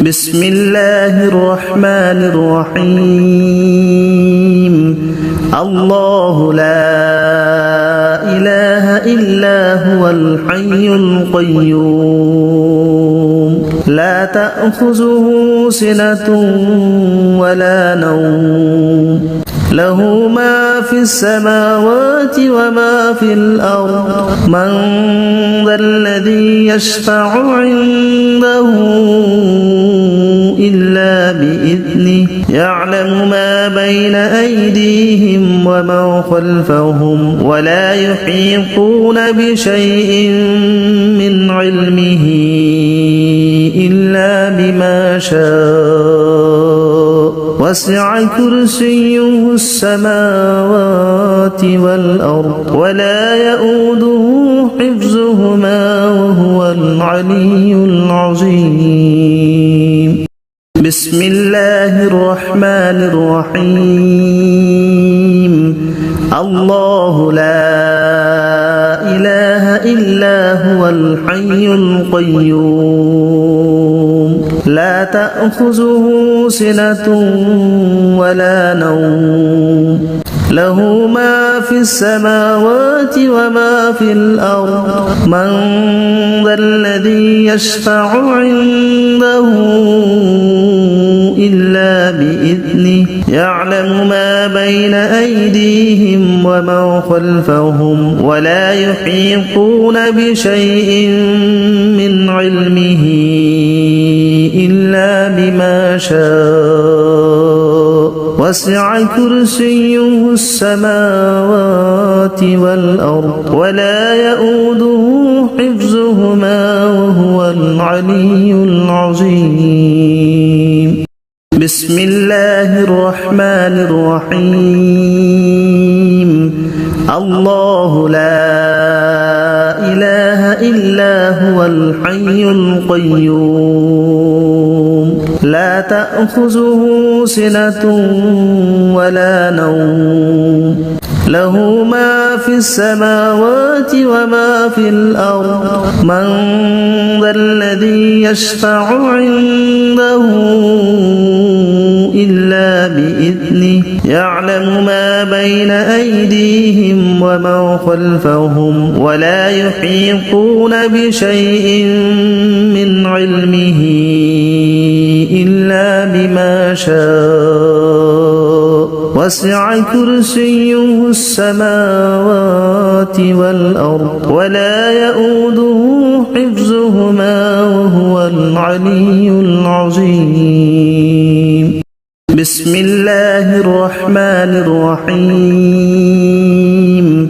بسم الله الرحمن الرحيم الله لا إله إلا هو الحي القيوم لا تأخذه سنة ولا نوم له ما في السماوات وما في الأرض من ذا الذي يشفع عنده إلا بإذنه يعلم ما بين أيديهم وما خلفهم ولا يحيطون بشيء من علمه إلا بما شاء وسع كرسيه السماوات والأرض ولا يؤوده حفظهما وهو العلي العظيم بسم الله الرحمن الرحيم الله لا إله إلا هو الحي القيوم لا تأخذه سنة ولا نوم له ما في السماوات وما في الأرض من ذا الذي يشفع عنده إلا بإذنه يعلم ما بين أيديهم وما خلفهم ولا يحيطون بشيء من علمه إلا بما شاء وسع كرسيه السماوات والأرض ولا يؤوده حفظهما وهو العلي العظيم بسم الله الرحمن الرحيم الله لا إله إلا هو الحي القيوم لا تأخذه سنة ولا نوم له ما في السماوات وما في الأرض من ذا الذي يشفع عنده إلا بإذنه يعلم ما بين أيديهم وما خلفهم ولا يحيطون بشيء من علمه إلا بما شاء وسع كرسيه السماوات والأرض ولا يؤوده حفظهما وهو العلي العظيم بسم الله الرحمن الرحيم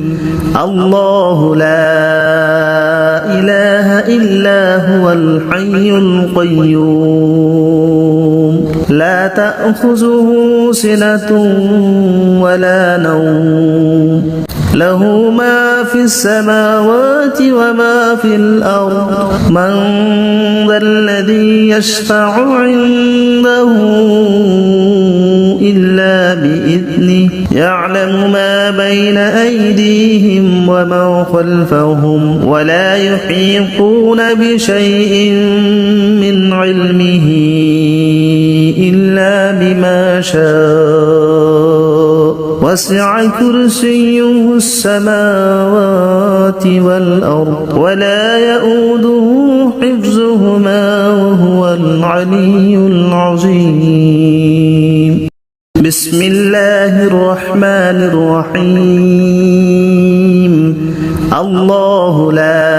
الله لا إله إلا هو الحي القيوم لا تأخذه سنة ولا نوم له ما في السماوات وما في الأرض من ذا الذي يشفع عنده إلا بإذنه يعلم ما بين أيديهم وما خلفهم ولا يحيطون بشيء من علمه إلا بما شاء وسع كرسيه السماوات والأرض ولا يؤوده حفظهما وهو العلي العظيم بسم الله الرحمن الرحيم الله لا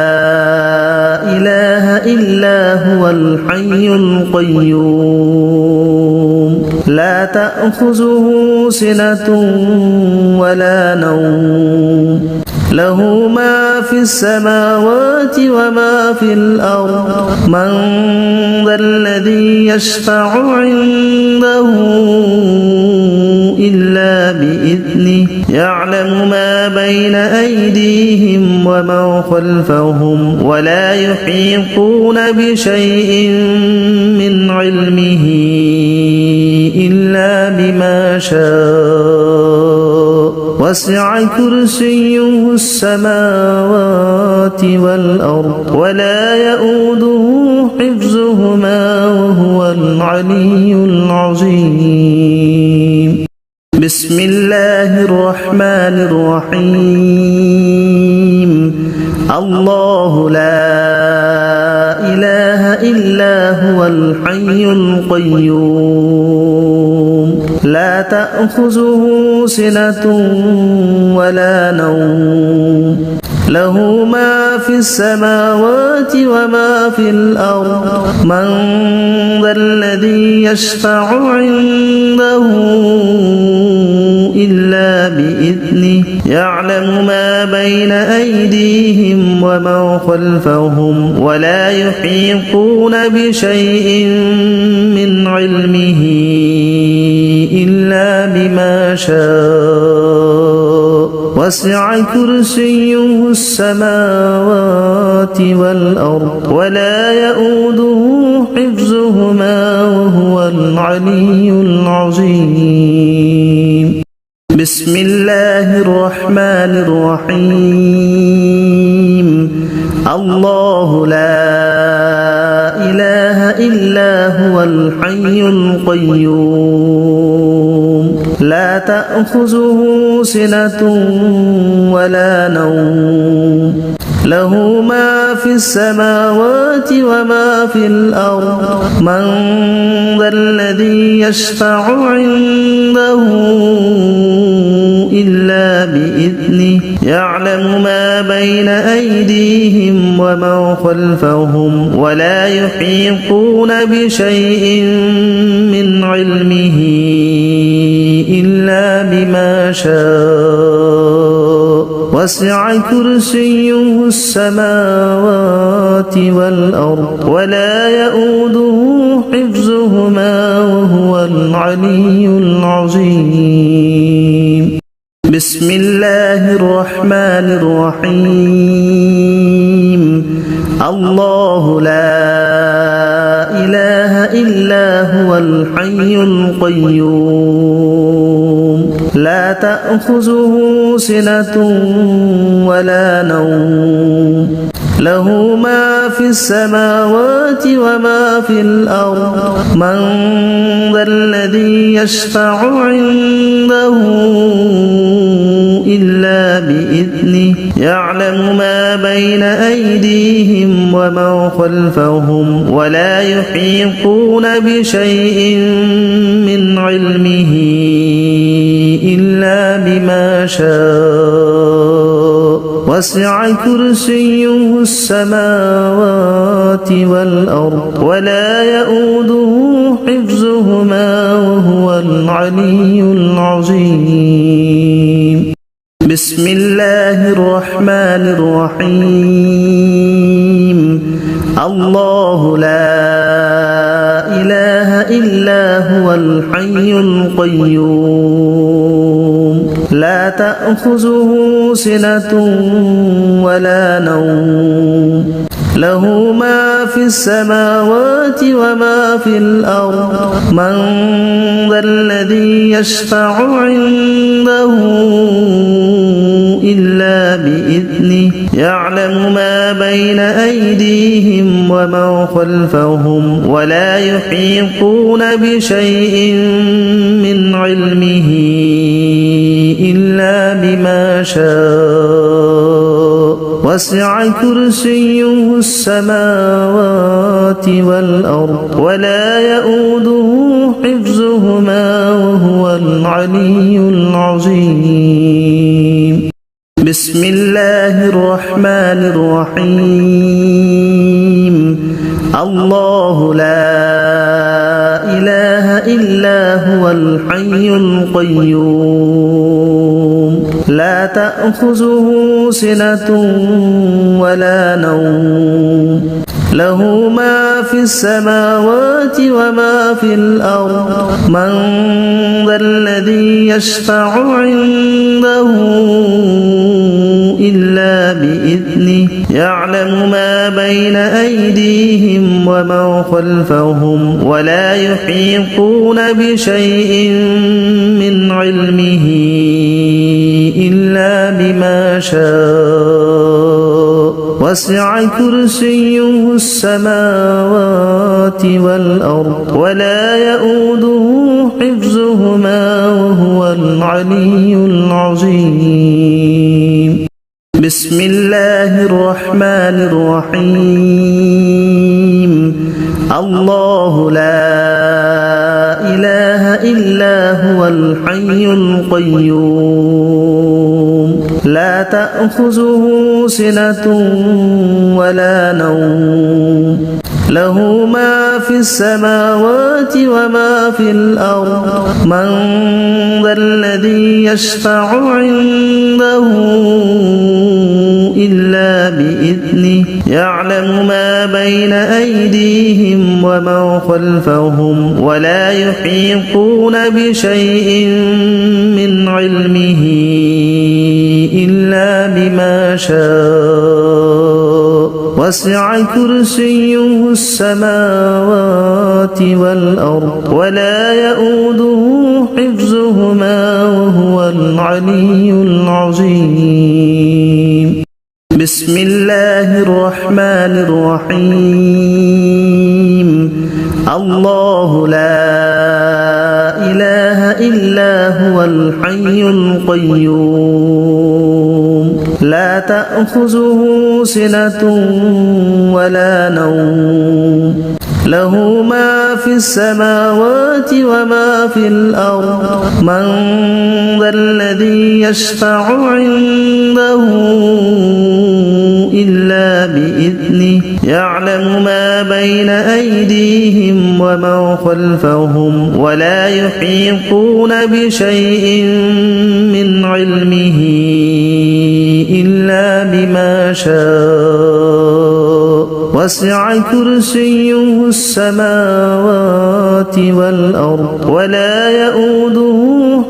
إله إلا هو الحي القيوم لا تأخذه سنة ولا نوم له ما في السماوات وما في الأرض من ذا الذي يشفع عنده إلا بإذنه يعلم ما بين أيديهم وما خلفهم ولا يحيطون بشيء من علمه إلا بما شاء وسع كرسيه السماوات والأرض ولا يؤوده حفظهما وهو العلي العظيم بسم الله الرحمن الرحيم الله لا إله إلا هو الحي القيوم لا تأخذه سنة ولا نوم له ما في السماوات وما في الأرض من ذا الذي يشفع عنده إلا بإذنه يعلم ما بين أيديهم وما خلفهم ولا يحيطون بشيء من علمه إلا بما شاء وسع كرسيه السماوات والأرض ولا يؤوده حفظهما وهو العلي العظيم بسم الله الرحمن الرحيم الله لا إله إلا هو الحي القيوم لا تأخذه سنة ولا نوم له ما في السماوات وما في الأرض من ذا الذي يشفع عنده إلا بإذنه يعلم ما بين أيديهم وما خلفهم ولا يحيطون بشيء من علمه إلا بما شاء وسع كرسيه السماوات والأرض ولا يؤوده حفظهما وهو العلي العظيم بسم الله الرحمن الرحيم الله لا إله إلا هو الحي القيوم لا تأخذه سنة ولا نوم له ما في السماوات وما في الأرض من ذا الذي يشفع عنده إلا بإذنه يعلم ما بين أيديهم وما خلفهم ولا يحيطون بشيء من علمه إلا بما شاء وسع كرسيه السماوات والأرض ولا يؤوده حفظهما وهو العلي العظيم بسم الله الرحمن الرحيم الله لا إله إلا هو الحي القيوم لا تأخذه سنة ولا نوم له ما في السماوات وما في الأرض من ذا الذي يشفع عنده إلا بإذنه يعلم ما بين أيديهم وما خلفهم ولا يحيطون بشيء من علمه إلا بما شاء وسع كرسيه السماوات والأرض ولا يؤوده حفظهما وهو العلي العظيم بسم الله الرحمن الرحيم الله لا إله إلا هو الحي القيوم لا تأخذه سنة ولا نوم له ما في السماوات وما في الأرض من ذا الذي يشفع عنده إلا بإذنه يعلم ما بين أيديهم وما خلفهم ولا يحيطون بشيء من علمه إلا بما شاء وسع كرسيه السماوات والأرض ولا يؤوده حفظهما وهو العلي العظيم بسم الله الرحمن الرحيم الله لا إله إلا هو الحي القيوم لا تأخذه سنة ولا نوم له ما في السماوات وما في الأرض من ذا الذي يشفع عنده إلا بإذنه يعلم ما بين أيديهم وما خلفهم ولا يحيطون بشيء من علمه إلا بما شاء وسع كرسيه السماوات والأرض ولا يؤوده حفظهما وهو العلي العظيم بسم الله الرحمن الرحيم الله لا إله إلا هو الحي القيوم لا تأخذه سنة ولا نوم له ما في السماوات وما في الأرض من ذا الذي يشفع عنده إلا بإذنه يعلم ما بين أيديهم وما خلفهم ولا يحيطون بشيء من علمه إلا بما شاء وسع كرسيه السماوات والأرض ولا يؤوده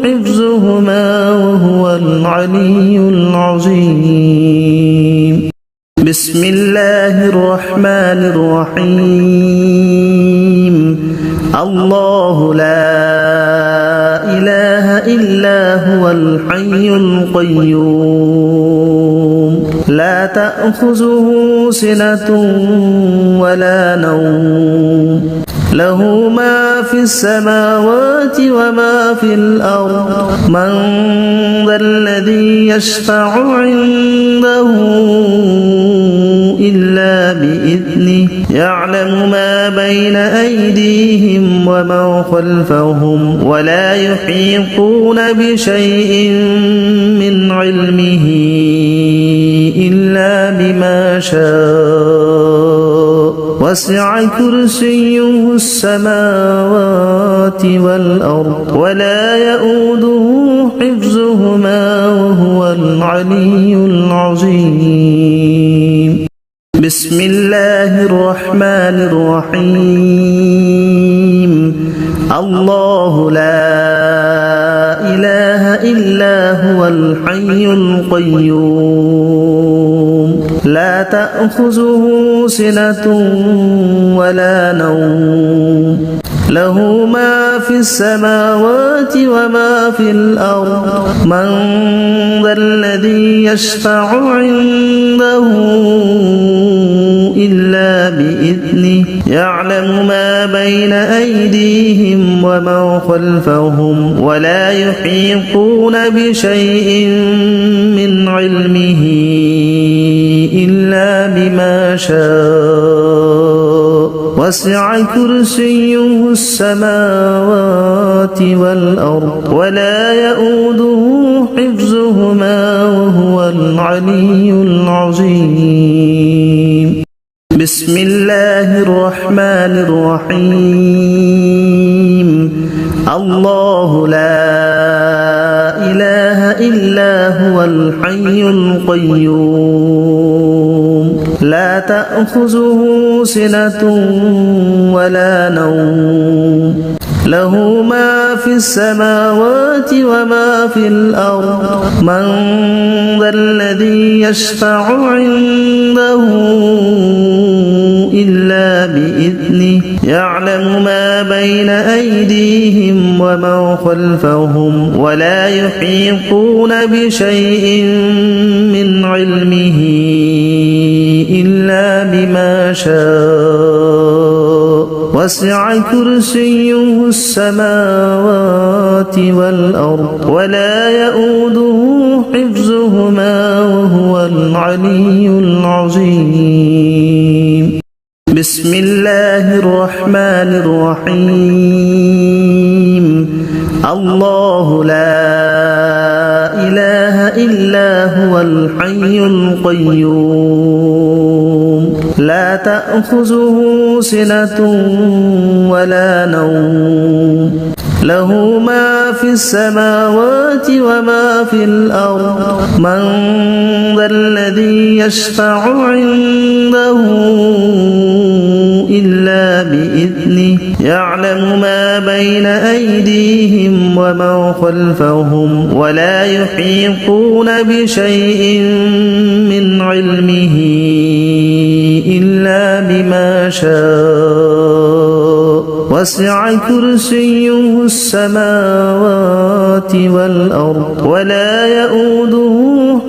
حفظهما وهو العلي العظيم بسم الله الرحمن الرحيم الله لا إله إلا هو الحي القيوم لا تأخذه سنة ولا نوم له ما في السماوات وما في الأرض من ذا الذي يشفع عنده إلا بإذنه يعلم ما بين أيديهم وما خلفهم ولا يحيطون بشيء من علمه إلا بما شاء وسع كرسيه السماوات والأرض ولا يؤوده حفظهما وهو العلي العظيم بسم الله الرحمن الرحيم الله لا إله إلا هو الحي القيوم لا تأخذه سنة ولا نوم له ما في السماوات وما في الأرض من ذا الذي يشفع عنده إلا بإذنه يعلم ما بين أيديهم وما خلفهم ولا يحيطون بشيء من علمه إلا بما شاء وسع كرسيه السماوات والأرض ولا يؤوده حفظهما وهو العلي العظيم بسم الله الرحمن الرحيم الله لا إله إلا هو الحي القيوم لا تأخذه سنة ولا نوم له ما في السماوات وما في الأرض من ذا الذي يشفع عنده إلا بإذنه يعلم ما بين أيديهم وما خلفهم ولا يحيطون بشيء من علمه بما شاء وسع كرسيه السماوات والأرض ولا يؤوده حفظهما وهو العلي العظيم بسم الله الرحمن الرحيم الله لا إله إلا هو الحي القيوم لا تأخذه سنة ولا نوم له ما في السماوات وما في الأرض من ذا الذي يشفع عنده إلا بإذنه يعلم ما بين أيديهم وما خلفهم ولا يحيطون بشيء من علمه إلا بما شاء وسع كرسيه السماوات والأرض ولا يؤوده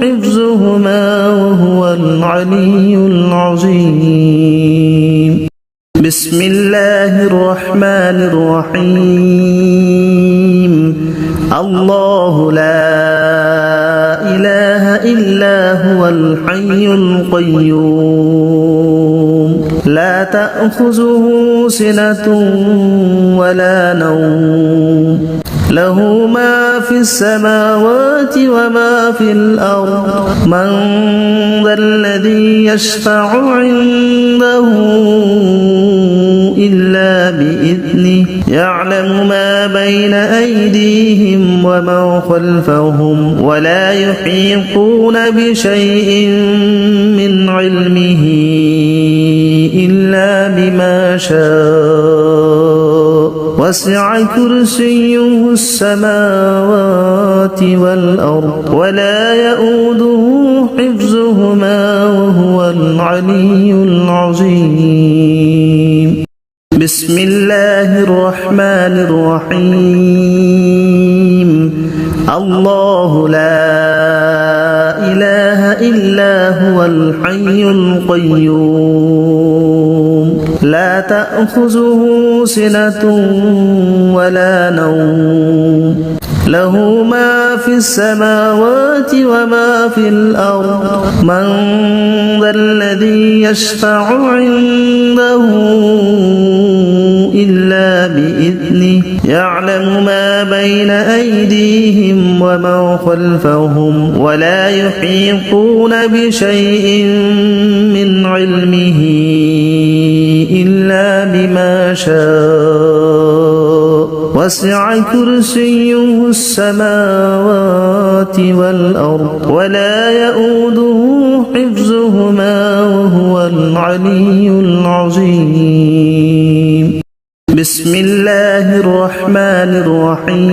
حفظهما وهو العلي العظيم بسم الله الرحمن الرحيم الله لا إله إلا هو الحي القيوم لا تأخذه سنة ولا نوم له ما في السماوات وما في الأرض من ذا الذي يشفع عنده إلا بإذنه يعلم ما بين أيديهم وما خلفهم ولا يحيطون بشيء من علمه إلا بما شاء وسع كرسيه السماوات والأرض ولا يؤوده حفظهما وهو العلي العظيم بسم الله الرحمن الرحيم الله لا إله إلا هو الحي القيوم لا تأخذه سنة ولا نوم له ما في السماوات وما في الأرض من ذا الذي يشفع عنده إلا بإذنه يعلم ما بين أيديهم وما خلفهم ولا يحيطون بشيء من علمه إلا بما شاء وسع كرسيه السماوات والأرض ولا يؤوده حفظهما وهو العلي العظيم بسم الله الرحمن الرحيم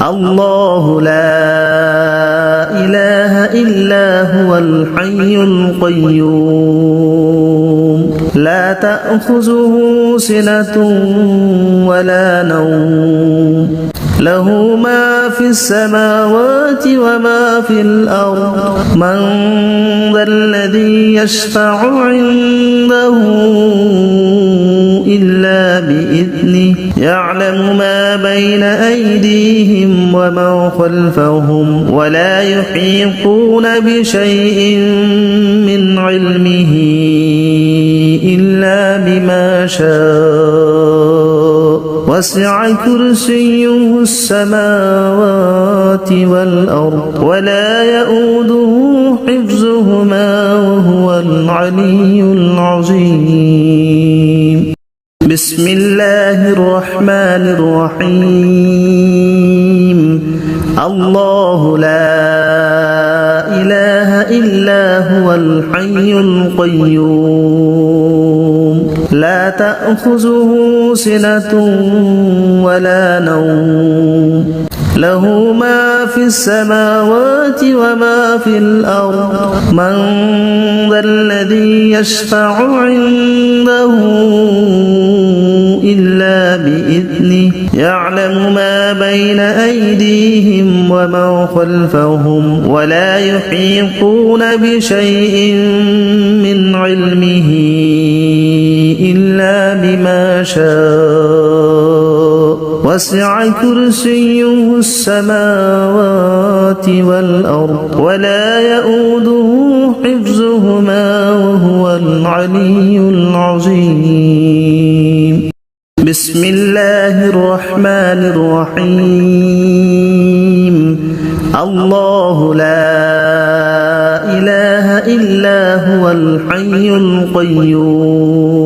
الله لا إله إلا هو الحي القيوم لا تأخذه سنة ولا نوم له ما في السماوات وما في الأرض من ذا الذي يشفع عنده إلا بإذنه يعلم ما بين أيديهم وما خلفهم ولا يحيطون بشيء من علمه إلا بما شاء وسع كرسيه السماوات والأرض ولا يؤوده حفظهما وهو العلي العظيم بسم الله الرحمن الرحيم الله لا إله إلا هو الحي القيوم لا تأخذه سنة ولا نوم له ما في السماوات وما في الأرض من ذا الذي يشفع عنده إلا بإذنه بإذنه يعلم ما بين أيديهم وما خلفهم ولا يحيطون بشيء من علمه إلا بما شاء وسع كرسيه السماوات والأرض ولا يؤوده حفظهما وهو العلي العظيم بسم الله الرحمن الرحيم الله لا إله إلا هو الحي القيوم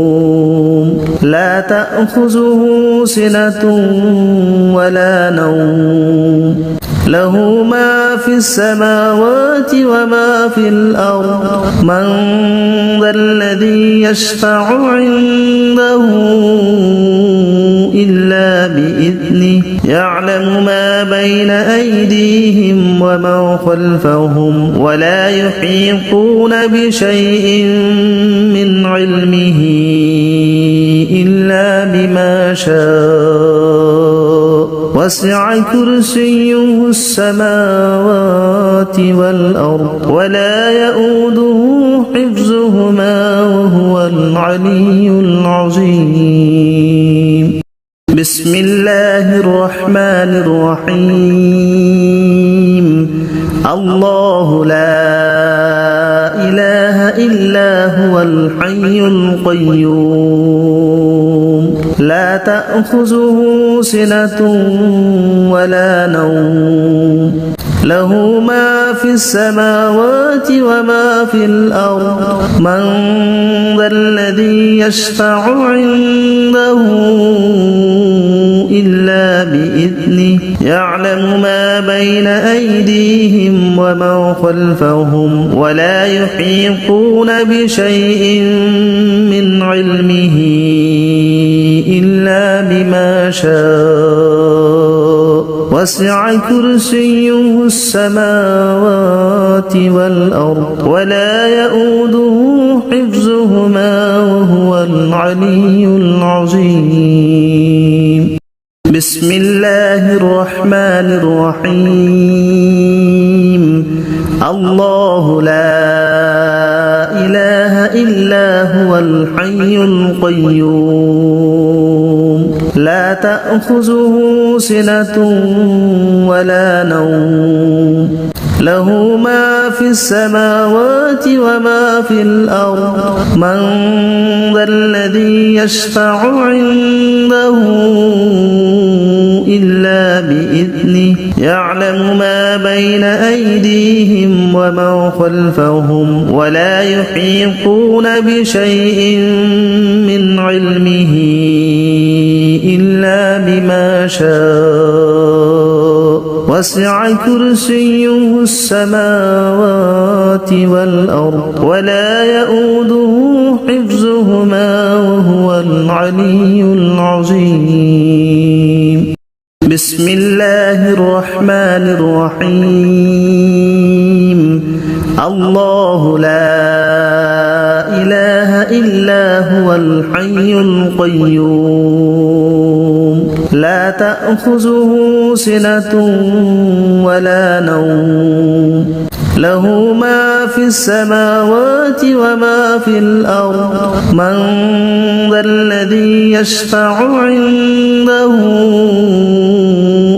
لا تأخذه سنة ولا نوم له ما في السماوات وما في الأرض من ذا الذي يشفع عنده إلا بإذنه يعلم ما بين أيديهم وما خلفهم ولا يحيطون بشيء من علمه إلا بما شاء وسع كرسيه السماوات والأرض ولا يؤوده حفظهما وهو العلي العظيم بسم الله الرحمن الرحيم الله لا إله إلا هو الحي القيوم لا تأخذه سنة ولا نوم له ما في السماوات وما في الأرض من ذا الذي يشفع عنده إلا بإذنه يعلم ما بين أيديهم وما خلفهم ولا يحيطون بشيء من علمه إلا بما شاء وسع كرسيه السماوات والأرض ولا يؤوده حفظهما وهو العلي العظيم بسم الله الرحمن الرحيم الله لا إله إلا هو الحي القيوم لا تأخذه سنة ولا نوم له ما في السماوات وما في الأرض من ذا الذي يشفع عنده إلا بإذنه يعلم ما بين أيديهم وما خلفهم ولا يحيطون بشيء من علمه إلا بما شاء وسع كرسيه السماوات والأرض ولا يؤوده حفظهما وهو العلي العظيم بسم الله الرحمن الرحيم الله لا إله إلا هو الحي القيوم لا تأخذه سنة ولا نوم له ما في السماوات وما في الأرض من ذا الذي يشفع عنده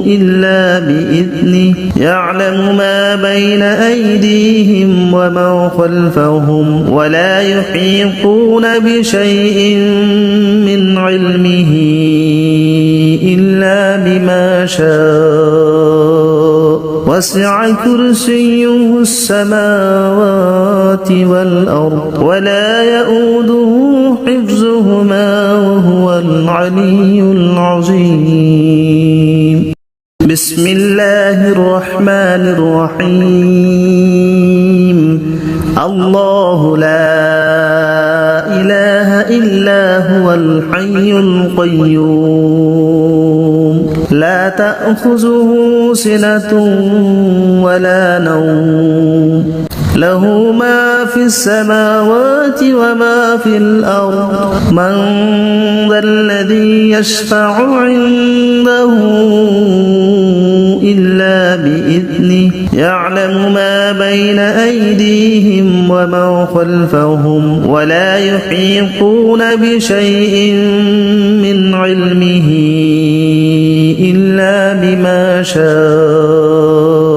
إلا بإذنه يعلم ما بين أيديهم وما خلفهم ولا يحيطون بشيء من علمه إلا بما شاء وسع كرسيه السماوات والأرض ولا يؤوده حفظهما وهو العلي العظيم بسم الله الرحمن الرحيم الله لا إله إلا هو الحي القيوم لا تأخذه سنة ولا نوم له ما في السماوات وما في الأرض من ذا الذي يشفع عنده إلا بإذنه يعلم ما بين أيديهم وما خلفهم ولا يحيطون بشيء من علمه إلا بما شاء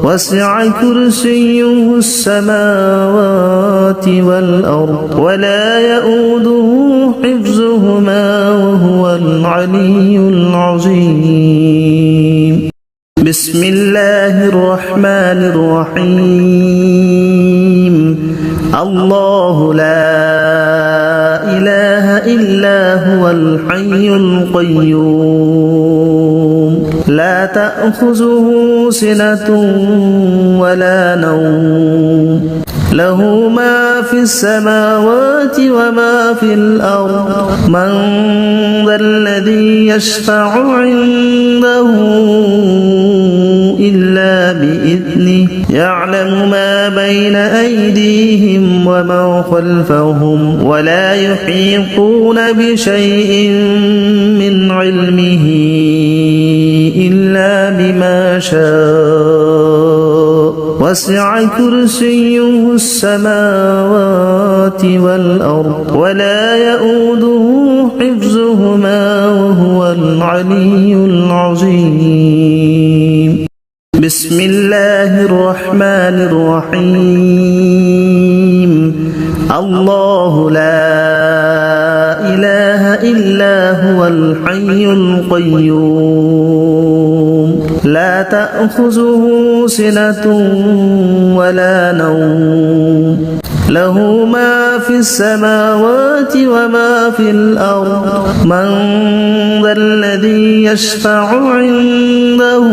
وسع كرسيه السماوات والأرض ولا يؤوده حفظهما وهو العلي العظيم بسم الله الرحمن الرحيم الله لا إله إلا هو الحي القيوم لا تأخذه سنة ولا نوم له ما في السماوات وما في الأرض من ذا الذي يشفع عنده إلا بإذنه يعلم ما بين أيديهم وما خلفهم ولا يحيطون بشيء من علمه إلا بما شاء وسع كرسيه السماوات والأرض ولا يؤوده حفظهما وهو العلي العظيم بسم الله الرحمن الرحيم الله لا إله إلا هو الحي القيوم لا تأخذه سنة ولا نوم له ما في السماوات وما في الأرض من ذا الذي يشفع عنده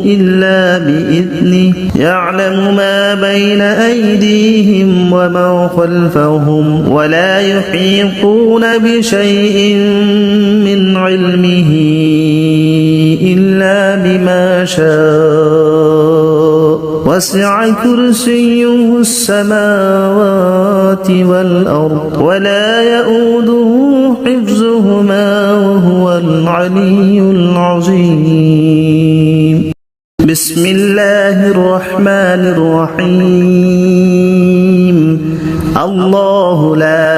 إلا بإذنه يعلم ما بين أيديهم وما خلفهم ولا يحيطون بشيء من علمه إلا بما شاء وسع كرسيه السماوات والأرض ولا يؤوده حفظهما وهو العلي العظيم بسم الله الرحمن الرحيم الله لا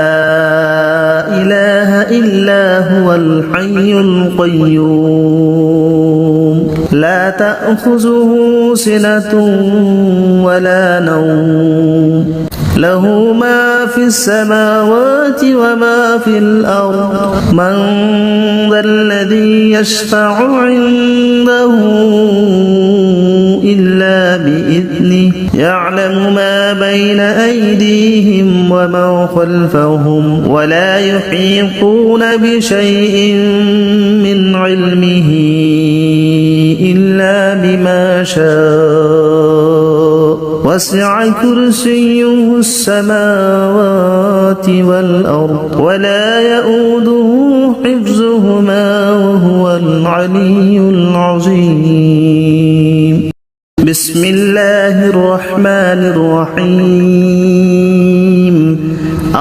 إله إلا هو الحي القيوم لا تأخذه سنة ولا نوم له ما في السماوات وما في الأرض من ذا الذي يشفع عنده إلا بإذنه يعلم ما بين أيديهم وما خلفهم ولا يحيطون بشيء من علمه إلا بما شاء وسع كرسيه السماوات والأرض ولا يؤوده حفظهما وهو العلي العظيم بسم الله الرحمن الرحيم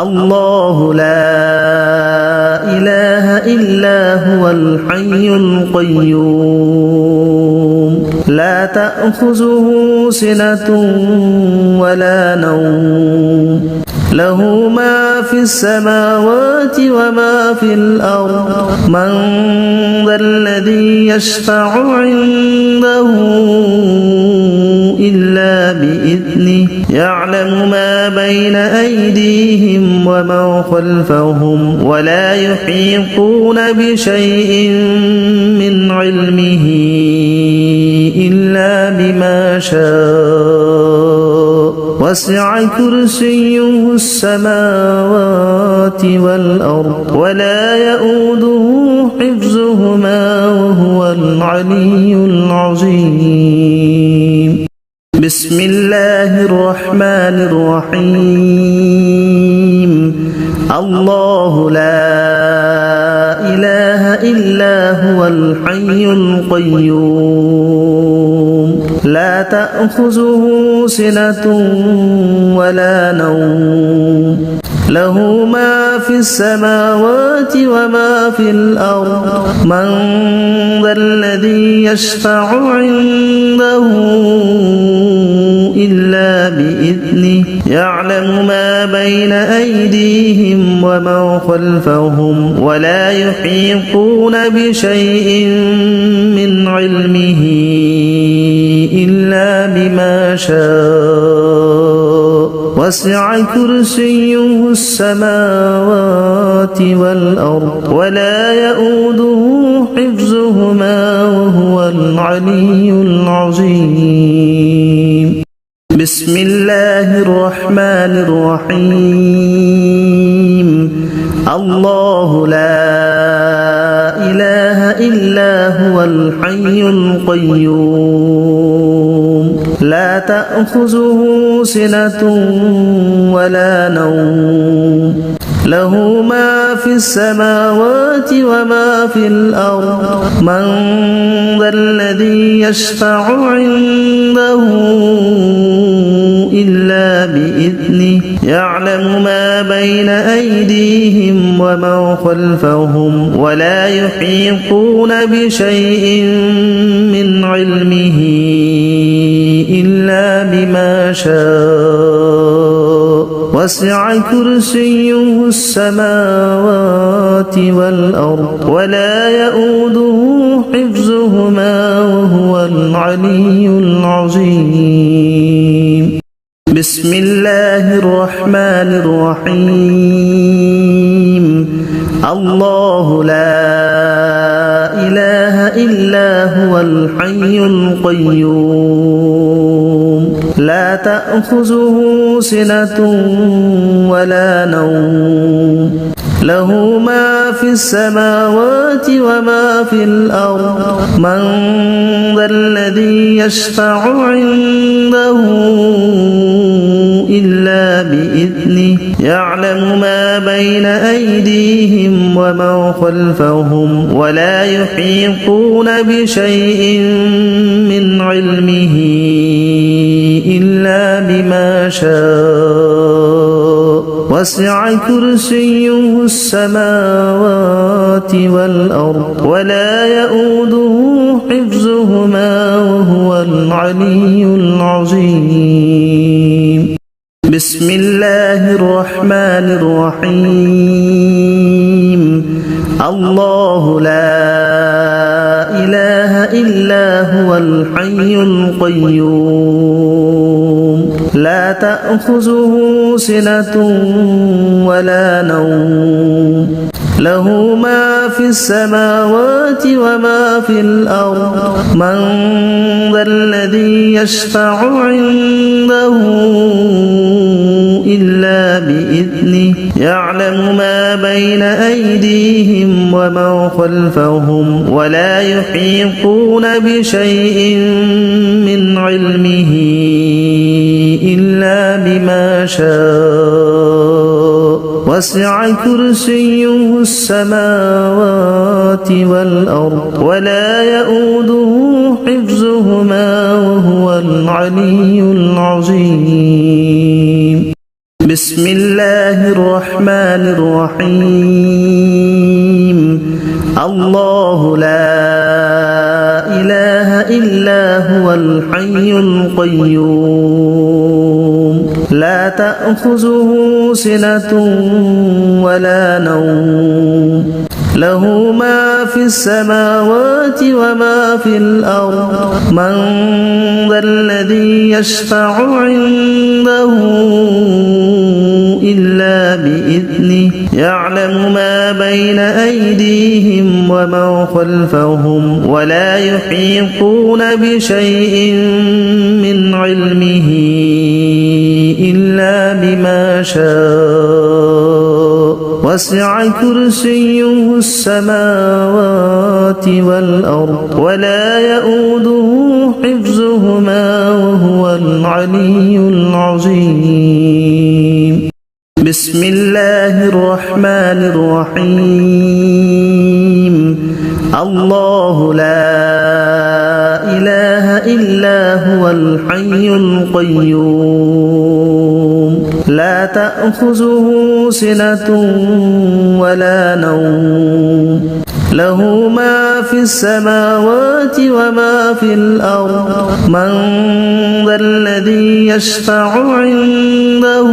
الله لا إله إلا هو الحي القيوم لا تأخذه سنة ولا نوم له ما في السماوات وما في الأرض من ذا الذي يشفع عنده إلا بإذنه يعلم ما بين أيديهم وما خلفهم ولا يحيطون بشيء من علمه إلا بما شاء وسع كرسيه السماوات والأرض ولا يؤوده حفظهما وهو العلي العظيم بسم الله الرحمن الرحيم الله لا إله إلا هو الحي القيوم لا تأخذه سنة ولا نوم له ما في السماوات وما في الأرض من ذا الذي يشفع عنده إلا بإذنه يعلم ما بين أيديهم وما خلفهم ولا يحيطون بشيء من علمه إلا بما شاء وسع كرسيه السماوات والأرض ولا يؤوده حفظهما وهو العلي العظيم بسم الله الرحمن الرحيم الله لا إله إلا هو الحي القيوم لا تأخذه سنة ولا نوم له ما في السماوات وما في الأرض من ذا الذي يشفع عنده إلا بإذنه يعلم ما بين أيديهم وما خلفهم ولا يحيطون بشيء من علمه إلا بما شاء وسع كرسيه السماوات والأرض ولا يؤوده حفظهما وهو العلي العظيم بسم الله الرحمن الرحيم الله لا إله إلا هو الحي القيوم لا تأخذه سنة ولا نوم له ما في السماوات وما في الأرض من ذا الذي يشفع عنده إلا بإذنه يعلم ما بين أيديهم وما خلفهم ولا يحيطون بشيء من علمه إلا بما شاء وسع كرسيه السماوات والأرض ولا يؤوده حفظهما وهو العلي العظيم بسم الله الرحمن الرحيم الله لا إله إلا هو الحي القيوم لا تأخذه سنة ولا نوم له ما في السماوات وما في الأرض من ذا الذي يشفع عنده إلا بإذنه يعلم ما بين أيديهم وما خلفهم ولا يحيطون بشيء من علمه إلا بما شاء وسع كرسيه السماوات والأرض ولا يؤوده حفظهما وهو العلي العظيم بسم الله الرحمن الرحيم الله لا إله إلا هو الحي القيوم لا تأخذه سنة ولا نوم له ما في السماوات وما في الأرض من ذا الذي يشفع عنده إلا بإذنه يعلم ما بين أيديهم وما خلفهم ولا يحيطون بشيء من علمه إلا بما شاء وسع كرسيه السماوات والأرض ولا يؤوده حفظهما وهو العلي العظيم بسم الله الرحمن الرحيم الله لا إله إلا هو الحي القيوم لا تأخذه سنة ولا نوم له ما في السماوات وما في الأرض من ذا الذي يشفع عنده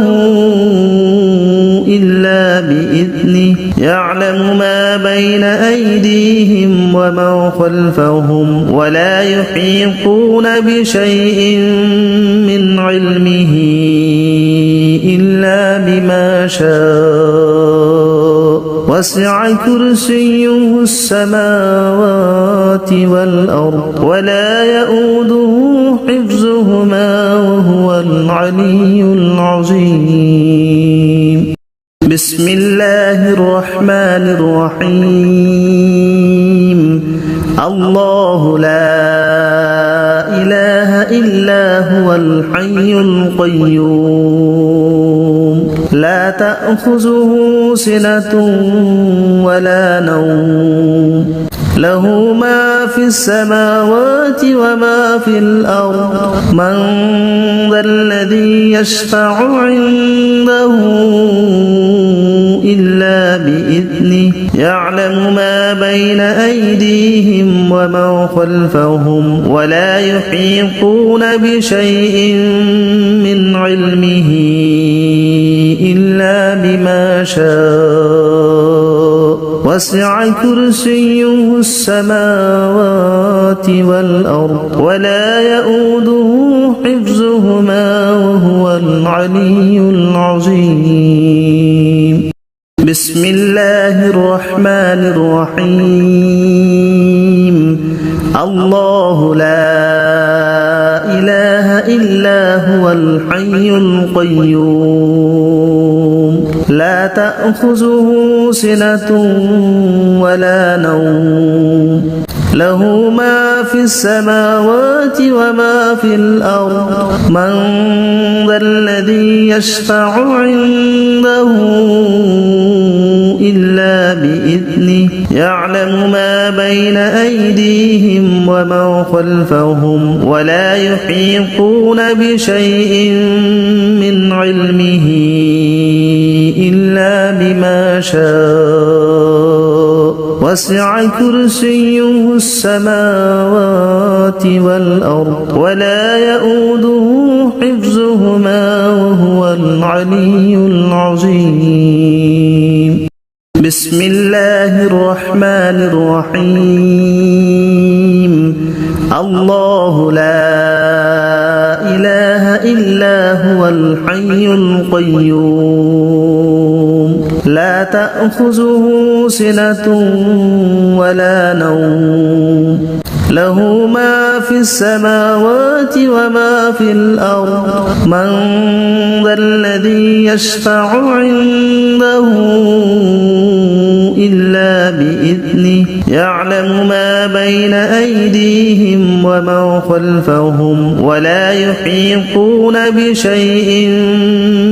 إلا بإذنه يعلم ما بين أيديهم وما خلفهم ولا يحيطون بشيء من علمه إلا بما شاء وسع كرسيه السماوات والأرض ولا يؤوده حفظهما وهو العلي العظيم بسم الله الرحمن الرحيم الله لا إله إلا هو الحي القيوم لا تأخذه سنة ولا نوم له ما في السماوات وما في الأرض من ذا الذي يشفع عنده إلا بإذنه يعلم ما بين أيديهم وما خلفهم ولا يحيطون بشيء من علمه إلا بما شاء وسع كرسيه السماوات والأرض ولا يؤوده حفظهما وهو العلي العظيم بسم الله الرحمن الرحيم الله لا إله إلا هو الحي القيوم لا تأخذه سنة ولا نوم له ما في السماوات وما في الأرض من ذا الذي يشفع عنده إلا بإذنه يعلم ما بين أيديهم وما خلفهم ولا يحيطون بشيء من علمه إلا بما شاء وسع كرسيه السماوات والأرض ولا يؤوده حفظهما وهو العلي العظيم بسم الله الرحمن الرحيم الله لا إله إلا هو الحي القيوم لا تأخذه سنة ولا نوم له ما في السماوات وما في الأرض من ذا الذي يشفع عنده إلا بإذنه يعلم ما بين أيديهم وما خلفهم ولا يحيطون بشيء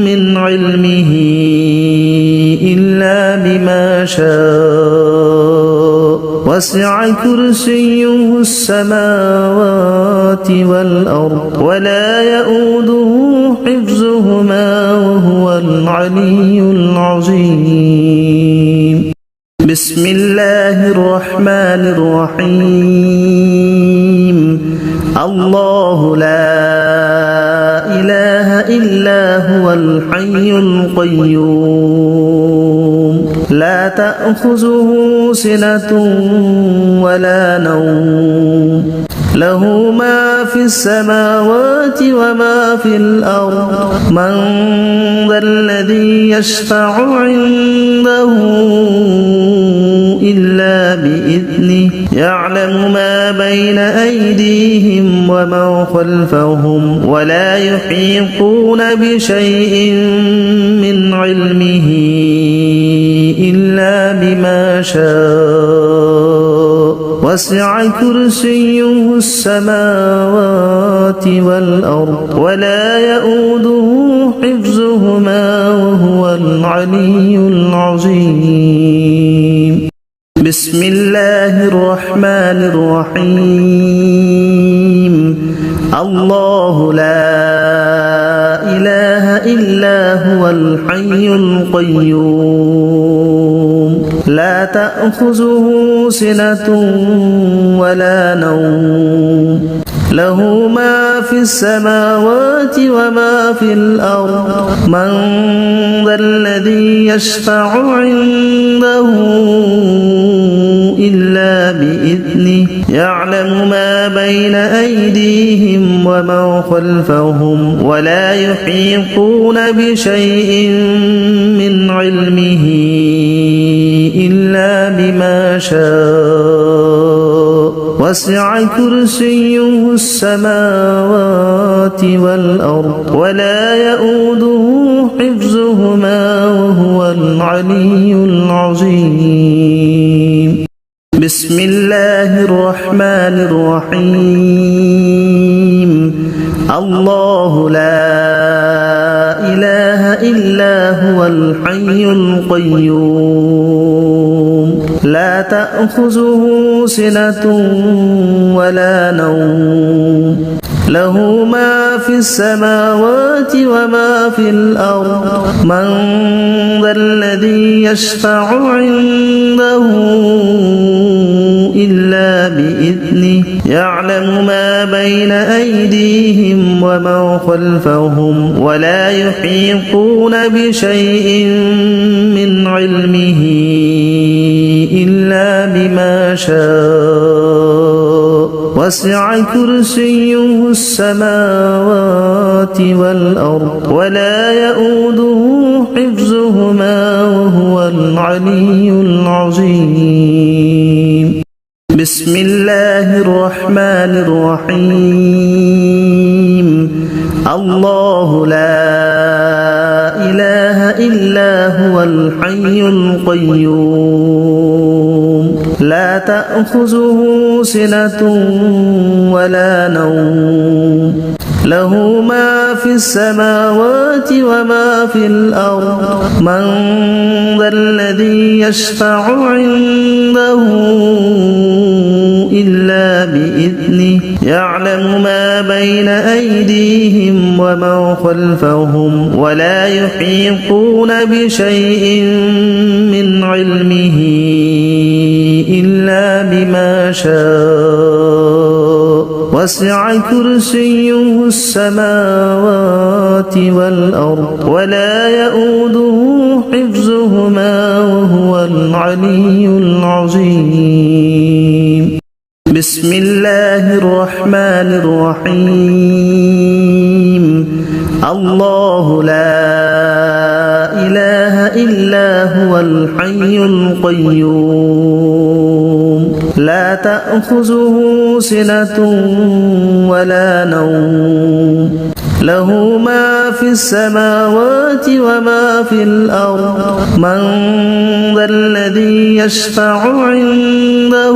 من علمه إلا بما شاء وسع كرسيه السماوات والأرض ولا يؤوده حفظهما وهو العلي العظيم بسم الله الرحمن الرحيم الله لا إله إلا هو الحي القيوم لا تأخذه سنة ولا نوم له ما في السماوات وما في الأرض من ذا الذي يشفع عنده إلا بإذنه يعلم ما بين أيديهم وما خلفهم ولا يحيطون بشيء من علمه إلا بما شاء وسع كرسيه السماوات والأرض ولا يؤوده حفظهما وهو العلي العظيم بسم الله الرحمن الرحيم الله لا إله إلا هو الحي القيوم لا تأخذه سنة ولا نوم له ما في السماوات وما في الأرض من ذا الذي يشفع عنده إلا بإذنه يعلم ما بين أيديهم وما خلفهم ولا يحيطون بشيء من علمه إلا بما شاء وسع كرسيه السماوات والأرض ولا يؤوده حفظهما وهو العلي العظيم بسم الله الرحمن الرحيم الله لا إله إلا هو الحي القيوم لا تأخذه سنة ولا نوم له ما في السماوات وما في الأرض من ذا الذي يشفع عنده إلا بإذنه يعلم ما بين أيديهم وما خلفهم ولا يحيطون بشيء من علمه إلا بما شاء وسع كرسيه السماوات والأرض ولا يؤوده حفظهما وهو العلي العظيم بسم الله الرحمن الرحيم الله لا إله إلا هو الحي القيوم لا تأخذه سنة ولا نوم له ما في السماوات وما في الأرض من ذا الذي يشفع عنده إلا بإذنه يعلم ما بين أيديهم وما خلفهم ولا يحيطون بشيء من علمه إلا بما شاء وسع كرسيه السماوات والأرض ولا يؤوده حفظهما وهو العلي العظيم بسم الله الرحمن الرحيم الله لا إله إلا هو الحي القيوم لا تأخذه سنة ولا نوم له ما في السماوات وما في الأرض من ذا الذي يشفع عنده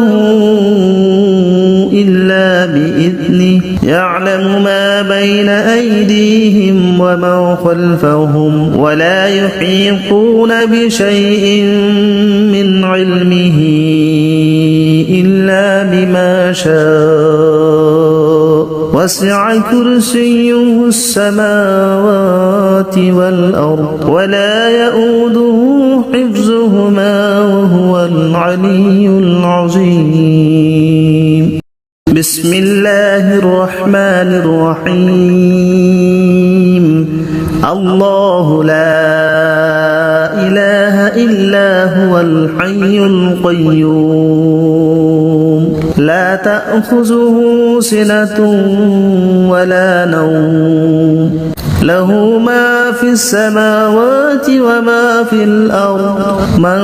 إلا بإذنه يعلم ما بين أيديهم وما خلفهم ولا يحيطون بشيء من علمه إلا بما شاء وسع كرسيه السماوات والأرض ولا يؤوده حفظهما وهو العلي العظيم بسم الله الرحمن الرحيم الله لا إله إلا هو الحي القيوم لا تأخذه سنة ولا نوم له ما في السماوات وما في الأرض من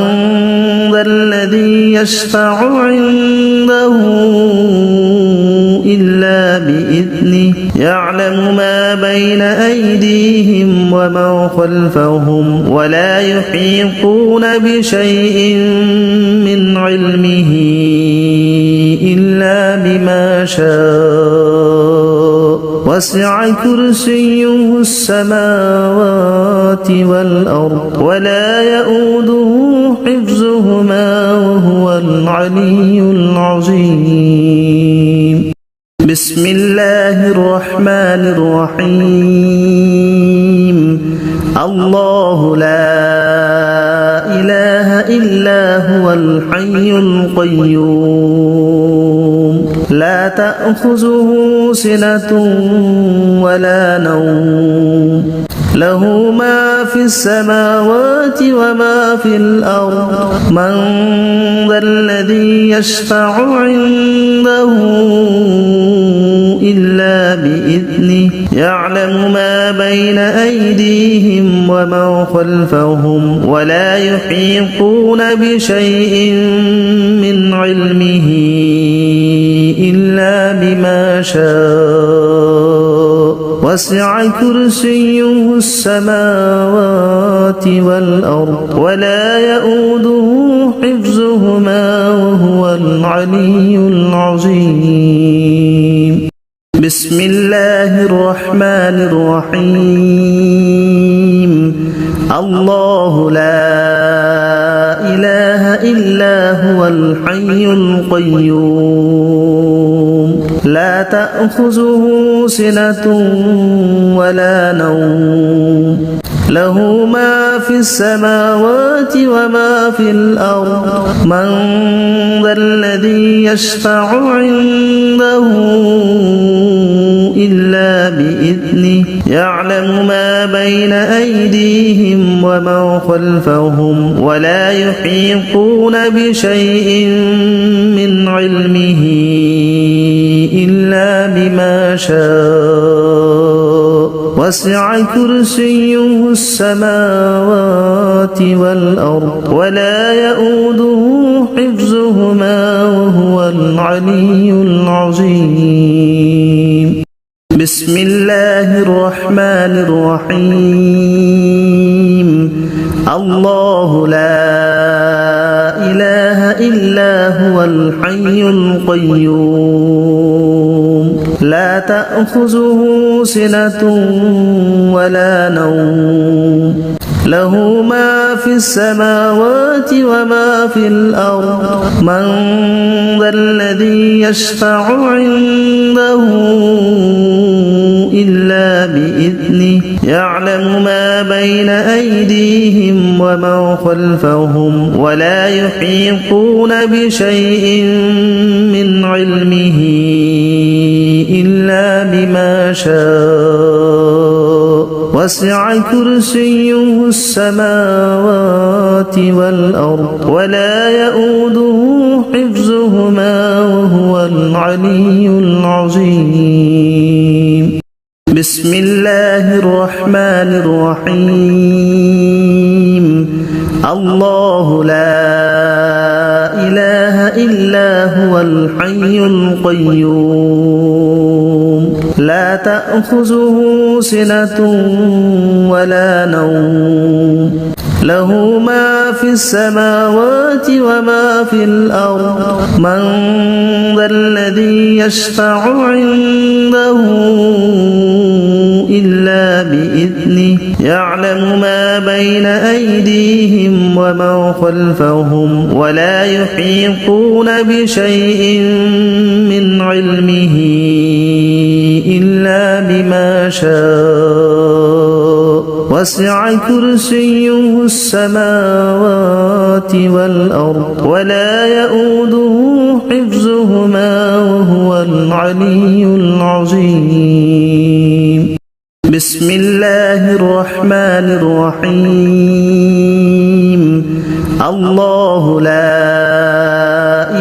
ذا الذي يشفع عنده إلا بإذنه يعلم ما بين أيديهم وما خلفهم ولا يحيطون بشيء من علمه إلا بما شاء وسع كرسيه السماوات والأرض ولا يؤوده حفظهما وهو العلي العظيم بسم الله الرحمن الرحيم الله لا إله إلا هو الحي القيوم لا تأخذه سنة ولا نوم له ما في السماوات وما في الأرض من ذا الذي يشفع عنده إلا بإذنه يعلم ما بين أيديهم وما خلفهم ولا يحيطون بشيء من علمه إلا بما شاء وسع كرسيه السماوات والأرض ولا يؤوده حفظهما وهو العلي العظيم بسم الله الرحمن الرحيم الله لا إله إلا هو الحي القيوم لا تأخذه سنة ولا نوم له ما في السماوات وما في الأرض من ذا الذي يشفع عنده إلا بإذنه يعلم ما بين أيديهم وما خلفهم ولا يحيطون بشيء من علمه إلا بما شاء وسع كرسيه السماوات والأرض ولا يؤوده حفظهما وهو العلي العظيم بسم الله الرحمن الرحيم الله لا إله إلا هو الحي القيوم لا تأخذه سنة ولا نوم له ما في السماوات وما في الأرض من ذا الذي يشفع عنده إلا بإذنه يعلم ما بين أيديهم وما خلفهم ولا يحيطون بشيء من علمه إلا بما شاء وسع كرسيه السماوات والأرض ولا يؤوده حفظهما وهو العلي العظيم بسم الله الرحمن الرحيم الله لا إله إلا هو الحي القيوم لا تأخذه سنة ولا نوم له ما في السماوات وما في الأرض من ذا الذي يشفع عنده إلا بإذنه يعلم ما بين أيديهم وما خلفهم ولا يحيطون بشيء من علمه إلا بما شاء وسع كرسيه السماوات والأرض ولا يؤوده حفظهما وهو العلي العظيم بسم الله الرحمن الرحيم الله لا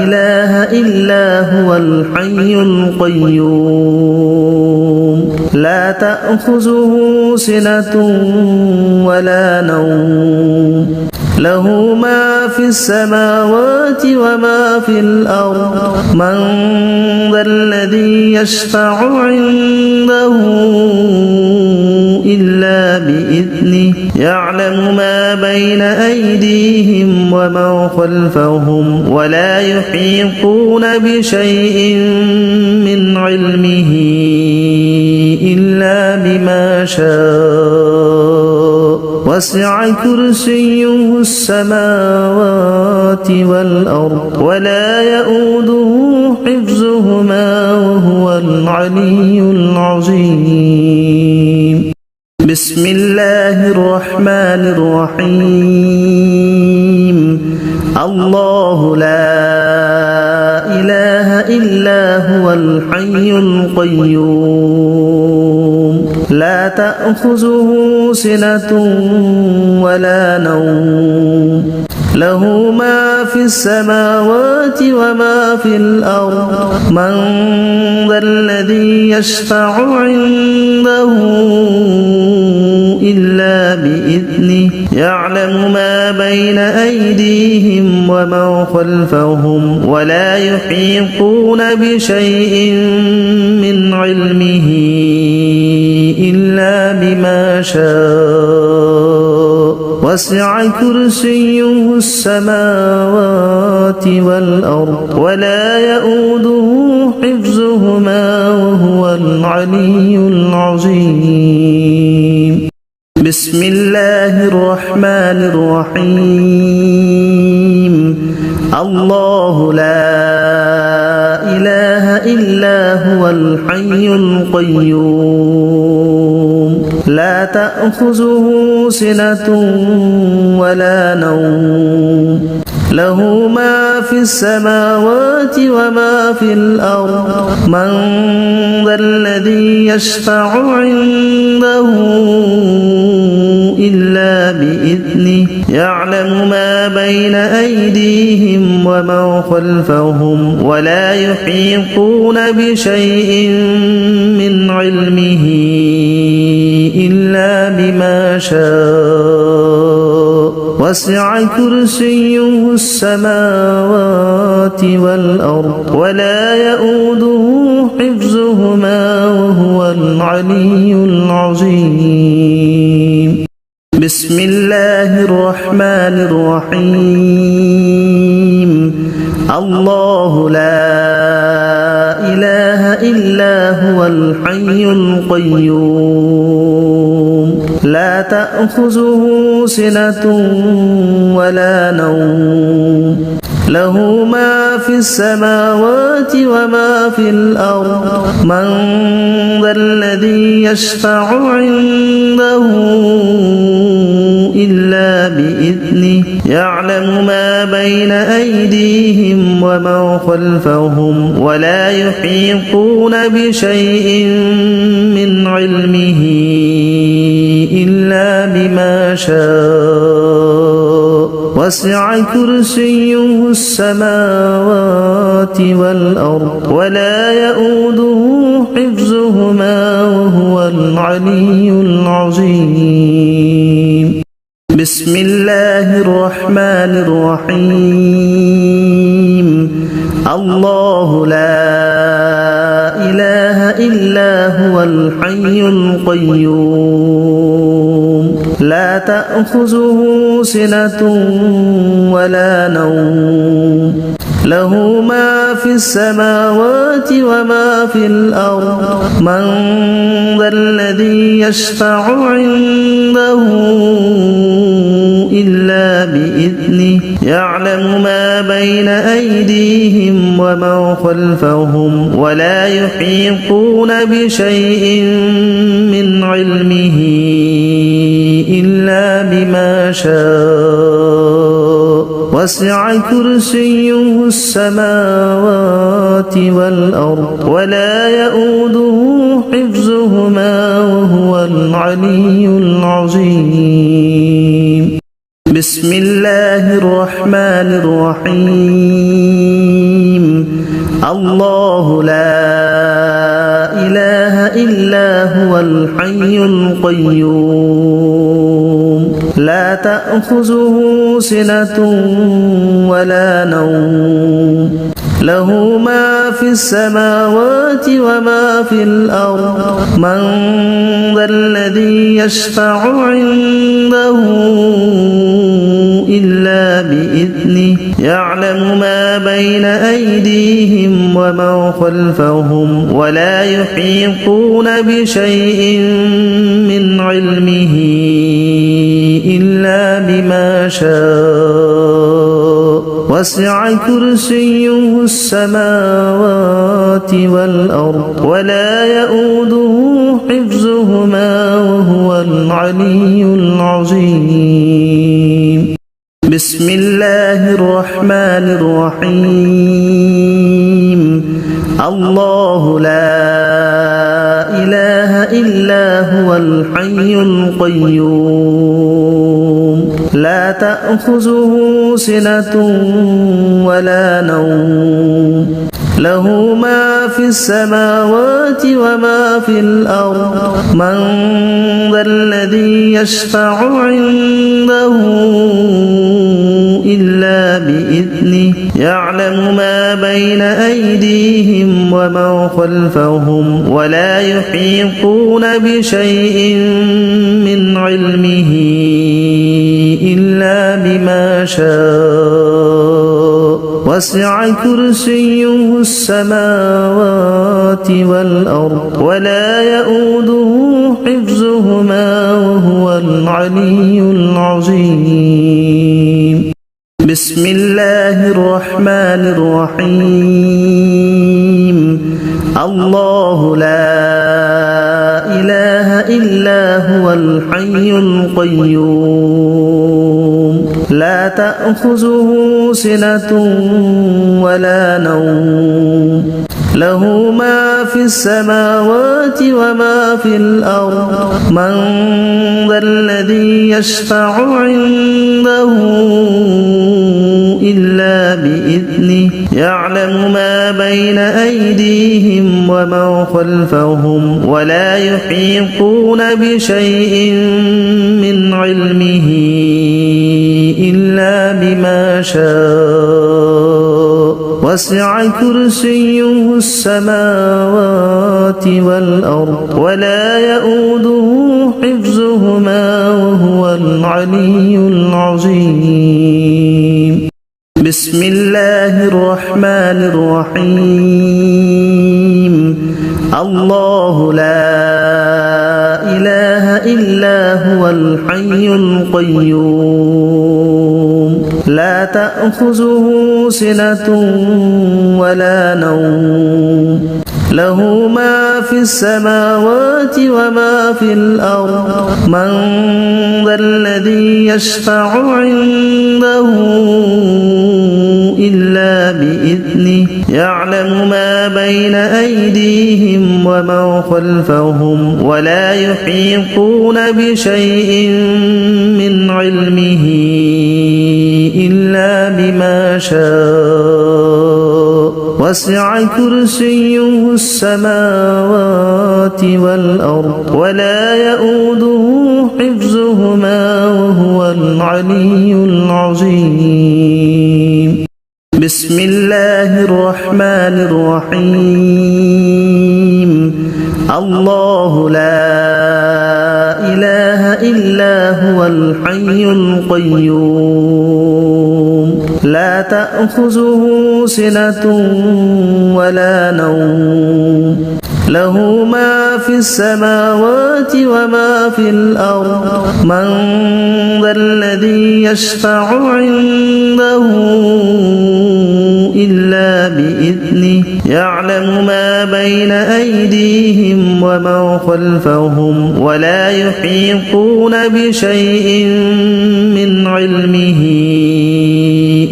إله إلا هو الحي القيوم لا تأخذه سنة ولا نوم له ما في السماوات وما في الأرض من ذا الذي يشفع عنده إلا بإذنه يعلم ما بين أيديهم وما خلفهم ولا يحيطون بشيء من علمه إلا بما شاء وسع كرسيه السماوات والأرض ولا يؤوده حفظهما وهو العلي العظيم بسم الله الرحمن الرحيم الله لا إله إلا هو الحي القيوم لا تأخذه سنة ولا نوم له ما في السماوات وما في الأرض من ذا الذي يشفع عنده إلا بإذنه يعلم ما بين أيديهم وما خلفهم ولا يحيطون بشيء من علمه إلا بما شاء وسع كرسيه السماوات والأرض ولا يؤوده حفظهما وهو العلي العظيم بسم الله الرحمن الرحيم الله لا إله إلا هو الحي القيوم لا تأخذه سنة ولا نوم له ما في السماوات وما في الأرض من ذا الذي يشفع عنده إلا بإذنه يعلم ما بين أيديهم وما خلفهم ولا يحيطون بشيء من علمه إلا بما شاء وسع كرسيه السماوات والأرض ولا يؤوده حفظهما وهو العلي العظيم بسم الله الرحمن الرحيم الله لا إله إلا هو الحي القيوم لا تأخذه سنة ولا نوم له ما في السماوات وما في الأرض من ذا الذي يشفع عنده إلا بإذنه يعلم ما بين أيديهم وما خلفهم ولا يحيطون بشيء من علمه إلا بما شاء وسع كرسيه السماوات والأرض ولا يؤوده حفظهما وهو العلي العظيم بسم الله الرحمن الرحيم الله لا إله إلا هو الحي القيوم لا تأخذه سنة ولا نوم له ما في السماوات وما في الأرض من ذا الذي يشفع عنده إلا بإذنه يعلم ما بين أيديهم وما خلفهم ولا يحيطون بشيء من علمه إلا بما شاء وسع كرسيه السماوات والأرض ولا يؤوده حفظهما وهو العلي العظيم بسم الله الرحمن الرحيم الله لا إله إلا هو الحي القيوم لا تأخذه سنة ولا نوم له ما في السماوات وما في الأرض من ذا الذي يشفع عنده إلا بإذنه يعلم ما بين أيديهم وما خلفهم ولا يحيطون بشيء من علمه إلا بما شاء وسع كرسيه السماوات والأرض ولا يؤوده حفظهما وهو العلي العظيم بسم الله الرحمن الرحيم الله لا إله إلا هو الحي القيوم لا تأخذه سنة ولا نوم له ما في السماوات وما في الأرض من ذا الذي يشفع عنده إلا بإذنه يعلم ما بين أيديهم وما خلفهم ولا يحيطون بشيء من علمه إلا بما شاء وسع كرسيه السماوات والأرض ولا يؤوده حفظهما وهو العلي العظيم بسم الله الرحمن الرحيم الله لا إله إلا هو الحي القيوم لا تأخذه سنة ولا نوم له ما في السماوات وما في الأرض من ذا الذي يشفع عنده إلا بإذنه يعلم ما بين أيديهم وما خلفهم ولا يحيطون بشيء من علمه إلا بما شاء وسع كرسيه السماوات والأرض ولا يؤوده حفظهما وهو العلي العظيم بسم الله الرحمن الرحيم الله لا إله إلا هو الحي القيوم لا تأخذه سنة ولا نوم له ما في السماوات وما في الأرض من ذا الذي يشفع عنده إلا بإذنه يعلم ما بين أيديهم وما خلفهم ولا يحيطون بشيء من علمه إلا بما شاء وسع كرسيه السماوات والأرض ولا يؤوده حفظهما وهو العلي العظيم بسم الله الرحمن الرحيم الله لا إله إلا هو الحي القيوم لا تأخذه سنة ولا نوم له ما في السماوات وما في الأرض من ذا الذي يشفع عنده إلا بإذنه يعلم ما بين أيديهم وما خلفهم ولا يحيطون بشيء من علمه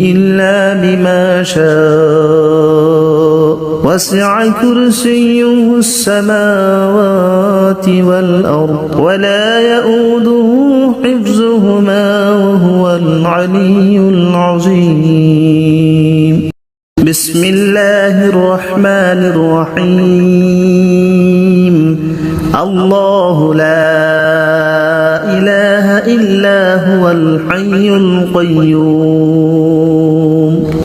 إلا بما شاء وسع كرسيه السماوات والأرض ولا يؤوده حفظهما وهو العلي العظيم بسم الله الرحمن الرحيم الله لا إله إلا هو الحي القيوم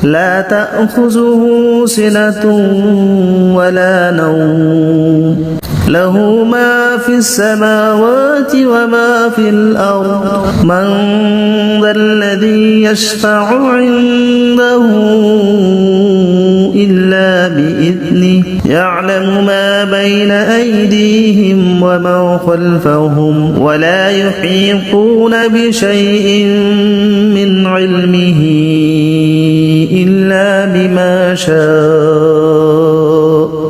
لا تأخذه سنة ولا نوم له ما في السماوات وما في الأرض من ذا الذي يشفع عنده إلا بإذنه يعلم ما بين أيديهم وما خلفهم ولا يحيطون بشيء من علمه إلا بما شاء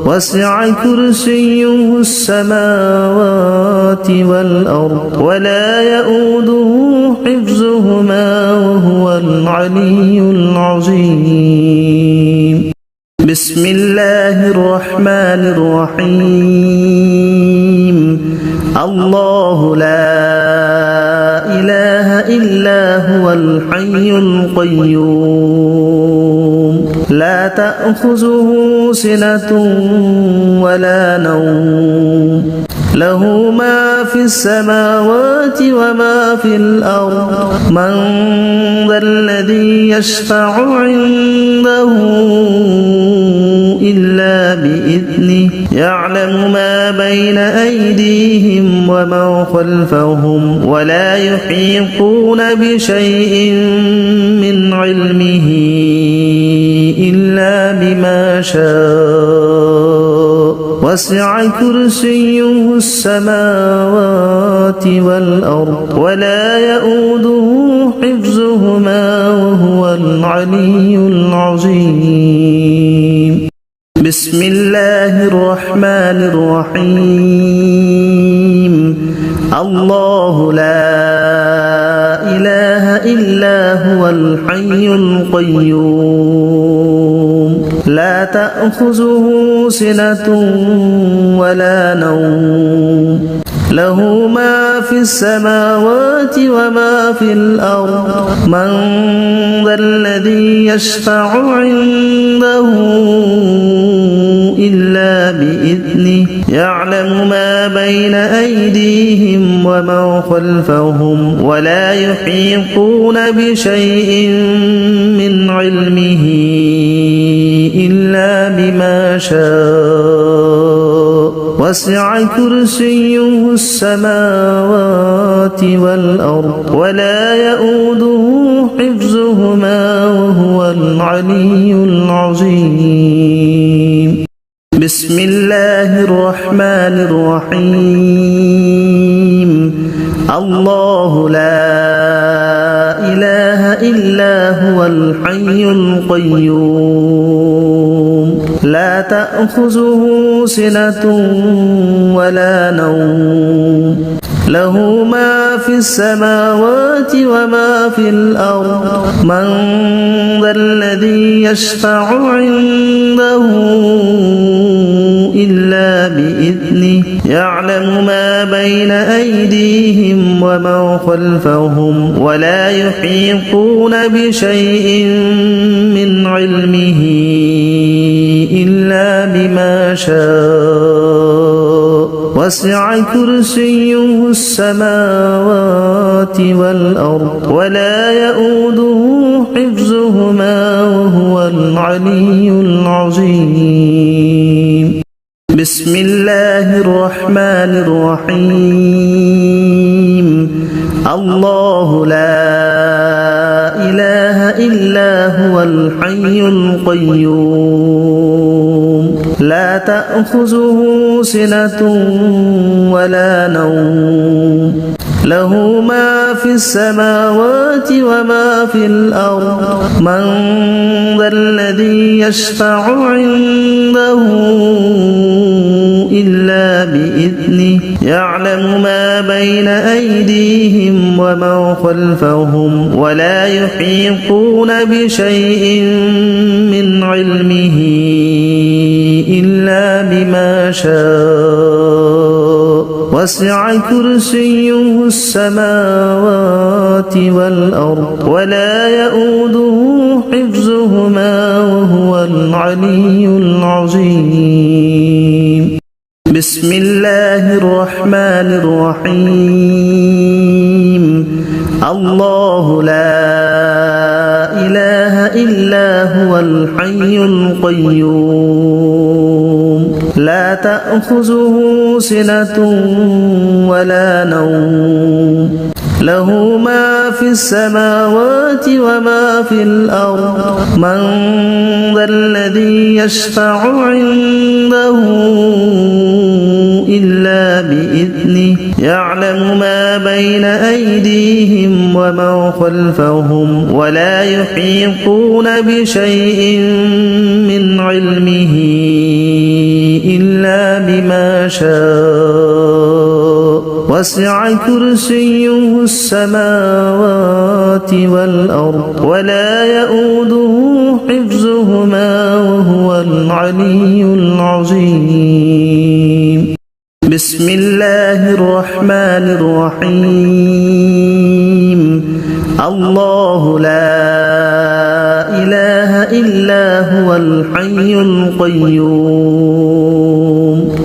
وسع كرسيه السماوات والأرض ولا يؤوده حفظهما وهو العلي العظيم بسم الله الرحمن الرحيم الله لا إله إلا هو الحي القيوم لا تأخذه سنة ولا نوم له ما في السماوات وما في الأرض من ذا الذي يشفع عنده إلا بإذنه يعلم ما بين أيديهم وما خلفهم ولا يحيطون بشيء من علمه إلا بما شاء وسع كرسيه السماوات والأرض ولا يؤوده حفظهما وهو العلي العظيم بسم الله الرحمن الرحيم الله لا إله إلا هو الحي القيوم لا تأخذه سنة ولا نوم له ما في السماوات وما في الأرض من ذا الذي يشفع عنده إلا بإذنه يعلم ما بين أيديهم وما خلفهم ولا يحيطون بشيء من علمه إلا بما شاء وسع كرسيه السماوات والأرض ولا يؤوده حفظهما وهو العلي العظيم بسم الله الرحمن الرحيم الله لا إله إلا هو الحي القيوم لا تأخذه سنة ولا نوم له ما في السماوات وما في الأرض من ذا الذي يشفع عنده إلا بإذنه يعلم ما بين أيديهم وما خلفهم ولا يحيطون بشيء من علمه إلا بما شاء وسع كرسيه السماوات والأرض ولا يؤوده حفظهما وهو العلي العظيم بسم الله الرحمن الرحيم الله لا إله إلا هو الحي القيوم لا تأخذه سنة ولا نوم له ما في السماوات وما في الأرض من ذا الذي يشفع عنده إلا بإذنه يعلم ما بين أيديهم وما خلفهم ولا يحيطون بشيء من علمه إلا بما شاء وسع كرسيه السماوات والأرض ولا يؤوده حفظهما وهو العلي العظيم بسم الله الرحمن الرحيم الله لا إله إلا هو الحي القيوم لا تأخذه سنة ولا نوم له ما في السماوات وما في الأرض من ذا الذي يشفع عنده إلا بإذنه يعلم ما بين أيديهم وما خلفهم ولا يحيطون بشيء من علمه إلا بما شاء وسع كرسيه السماوات والأرض ولا يؤوده حفظهما وهو العلي العظيم بسم الله الرحمن الرحيم الله لا إله إلا هو الحي القيوم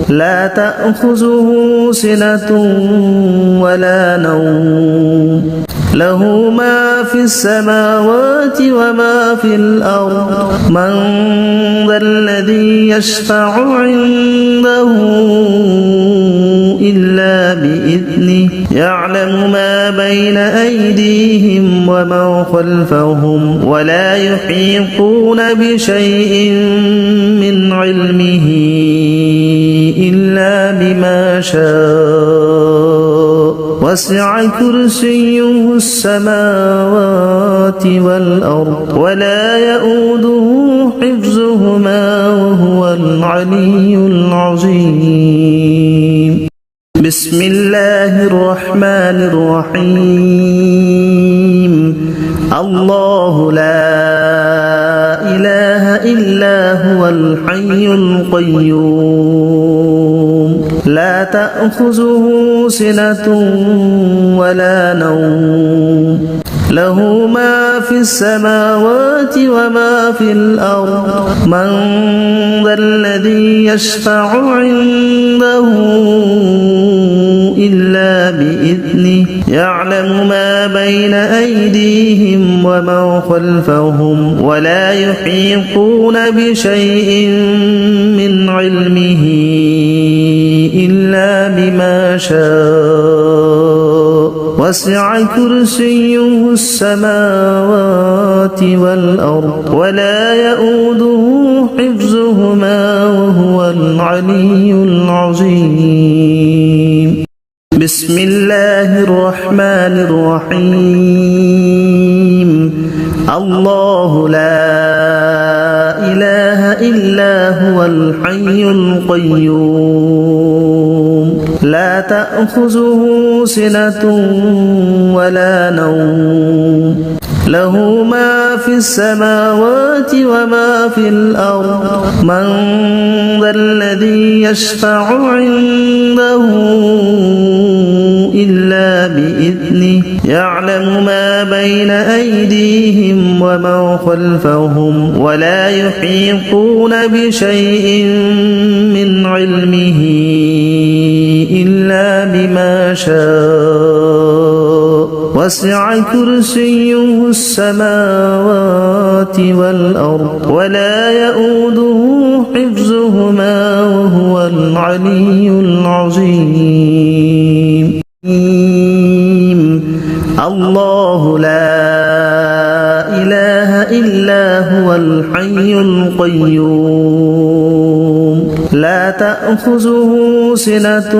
لا تأخذه سنة ولا نوم له ما في السماوات وما في الأرض من ذا الذي يشفع عنده إلا بإذنه يعلم ما بين أيديهم وما خلفهم ولا يحيطون بشيء من علمه إلا بما شاء وسع كرسيه السماوات والأرض ولا يؤوده حفظهما وهو العلي العظيم بسم الله الرحمن الرحيم الله لا إله إلا هو الحي القيوم لا تأخذه سنة ولا نوم له ما في السماوات وما في الأرض من ذا الذي يشفع عنده إلا بإذنه يعلم ما بين أيديهم وما خلفهم ولا يحيطون بشيء من علمه إلا بما شاء وسع كرسيه السماوات والأرض ولا يؤوده حفظهما وهو العلي العظيم بسم الله الرحمن الرحيم الله لا إله إلا هو الحي القيوم لا تأخذه سنة ولا نوم له ما في السماوات وما في الأرض من ذا الذي يشفع عنده إلا بإذنه يعلم ما بين أيديهم وما خلفهم ولا يحيطون بشيء من علمه إلا بما شاء وسع كرسيه السماوات والأرض ولا يؤوده حفظهما وهو العلي العظيم الله لا إله إلا هو الحي القيوم لا تأخذه سنة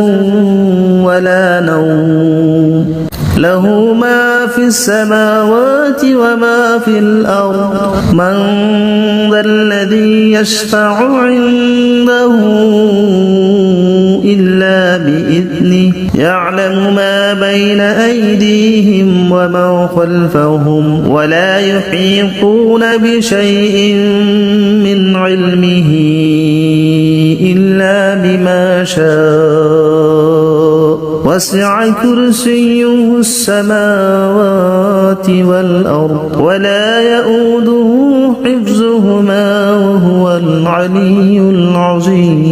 ولا نوم له ما في السماوات وما في الأرض من ذا الذي يشفع عنده إلا بإذنه يعلم ما بين أيديهم وما خلفهم ولا يحيطون بشيء من علمه إلا بما شاء وسع كرسيه السماوات والأرض ولا يؤوده حفظهما وهو العلي العظيم